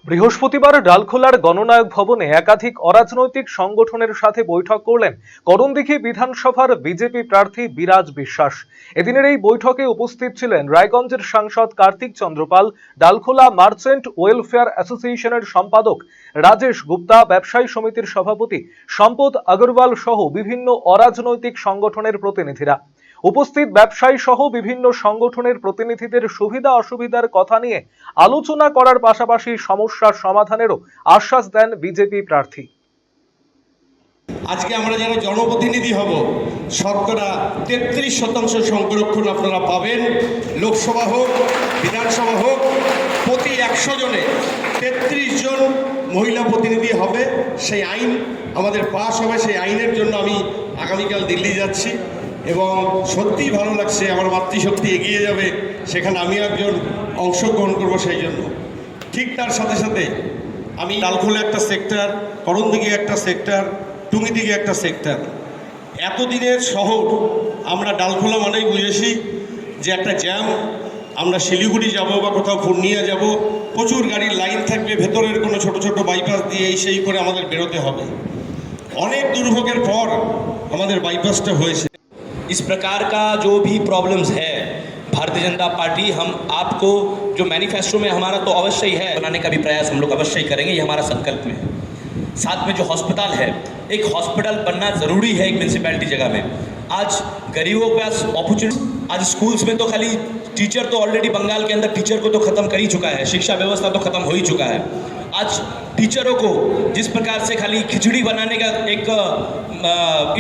বৃহস্পতিবার ডালখোলার গণনায়ক ভবনে একাধিক অরাজনৈতিক সংগঠনের সাথে বৈঠক করলেন করণদিঘি বিধানসভার বিজেপি প্রার্থী বিরাজ বিশ্বাস। এদিনের এই বৈঠকে উপস্থিত ছিলেন রায়গঞ্জের সাংসদ কার্তিক চন্দ্রপাল, ডালখোলা মার্চেন্ট ওয়েলফেয়ার অ্যাসোসিয়েশনের সম্পাদক রাজেশ গুপ্তা, ব্যবসায়ী সমিতির সভাপতি সম্পদ আগরওয়াল সহ বিভিন্ন অরাজনৈতিক সংগঠনের প্রতিনিধিরা। উপস্থিত ব্যবসায়ী সহ বিভিন্ন সংগঠনের প্রতিনিধিদের সুবিধা অসুবিধার কথা নিয়ে আলোচনা করার পাশাপাশি সমস্যার সমাধানেরও আশ্বাস দেন বিজেপি প্রার্থী। আজকে আমরা যারা জনপ্রতিনিধি হব, শতকরা 33% সংরক্ষণ আপনারা পাবেন। লোকসভা হোক, বিধানসভা হোক, প্রতি 100 জনে 33 জন মহিলা প্রতিনিধি হবে। সেই আইন আমাদের পাস হবে। সেই আইনের জন্য আমি আগামীকাল দিল্লি যাচ্ছি এবং সত্যিই ভালো লাগছে। আমার মাতৃশক্তি এগিয়ে যাবে, সেখানে আমি একজন অংশগ্রহণ করব। সেই জন্য ঠিক তার সাথে সাথে আমি ডালখোলা একটা সেক্টর, করণদিঘি একটা সেক্টর, টুঙ্গিদিঘি একটা সেক্টর। এতদিনের শহর আমরা ডালখোলা মানেই বুঝেছি যে একটা জ্যাম। আমরা শিলিগুড়ি যাব বা কোথাও পূর্ণিয়া যাব, প্রচুর গাড়ির লাইন থাকবে, ভেতরের কোনো ছোট ছোট বাইপাস দিয়ে এই সেই করে আমাদের বেরোতে হবে। অনেক দুর্ভোগের পর আমাদের বাইপাসটা হয়েছে। इस प्रकार का जो भी प्रॉब्लम्स है, भारतीय जनता पार्टी हम आपको जो मैनिफेस्टो में हमारा तो अवश्य ही है बनाने का भी प्रयास हम लोग अवश्य ही करेंगे, ये हमारा संकल्प में है। साथ में जो हॉस्पिटल है, एक हॉस्पिटल बनना ज़रूरी है एक म्यूनसिपैलिटी जगह में। आज गरीबों के पास अपॉर्चुनिटी, आज स्कूल्स में तो खाली टीचर तो ऑलरेडी बंगाल के अंदर टीचर को तो ख़त्म कर ही चुका है, शिक्षा व्यवस्था तो ख़त्म हो ही चुका है। आज टीचरों को जिस प्रकार से खाली खिचड़ी बनाने का एक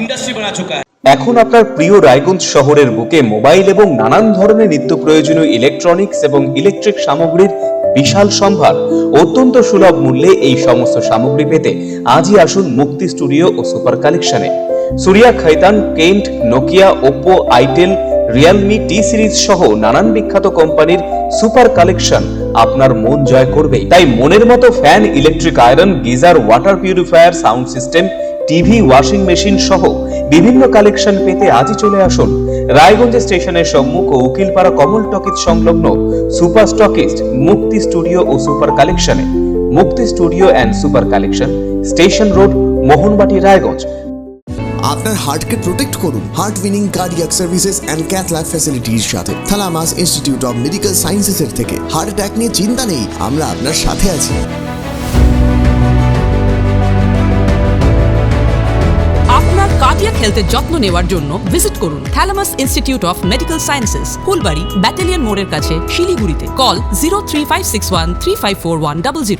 इंडस्ट्री बना चुका है। এখন আপনার প্রিয় রায়গঞ্জ শহরের বুকে মোবাইল এবং নানান ধরনের নিত্য প্রয়োজনীয় ইলেকট্রনিক্স এবং ইলেকট্রিক সামগ্রীর বিশাল সম্ভার অত্যন্ত সুলভ মূল্যে এই সমস্ত সামগ্রী পেতে আজই আসুন মুক্তি স্টুডিও ও সুপার কালেকশনে। Surya, Khaitan, Kent, Nokia, Oppo, itel, Realme, T Series সহ নানান বিখ্যাত কোম্পানির সুপার কালেকশন আপনার মন জয় করবে। তাই মনের মতো fan, electric iron, geyser, water purifier, sound system, TV, washing machine সহ বিভিন্ন কালেকশন পেতে আজই চলে আসুন রায়গঞ্জ স্টেশনের সম্মুখ ও উকিলপাড়া কমল টকিজ সংলগ্ন সুপার স্টকিস্ট মুক্তি স্টুডিও ও সুপার কালেকশনে। Mukti studio and super collection, station road, Mohanbati, Raiganj. আপনার হার্টকে প্রোটেক্ট করুন heart winning cardiac services and cath lab ফ্যাসিলিটির সাথে থালামাস ইনস্টিটিউট অফ মেডিকেল সায়েন্সেসের থেকে। হার্ট অ্যাটাক নিয়ে চিন্তা নেই, আমরা আপনার সাথে আছি। কার্ডিয়াক হেলথের যত্ন নেওয়ার জন্য ভিজিট করুন thalamus institute of medical sciences, Phulbari, battalion মোড়ের কাছে, শিলিগুড়িতে। কল 03561354100।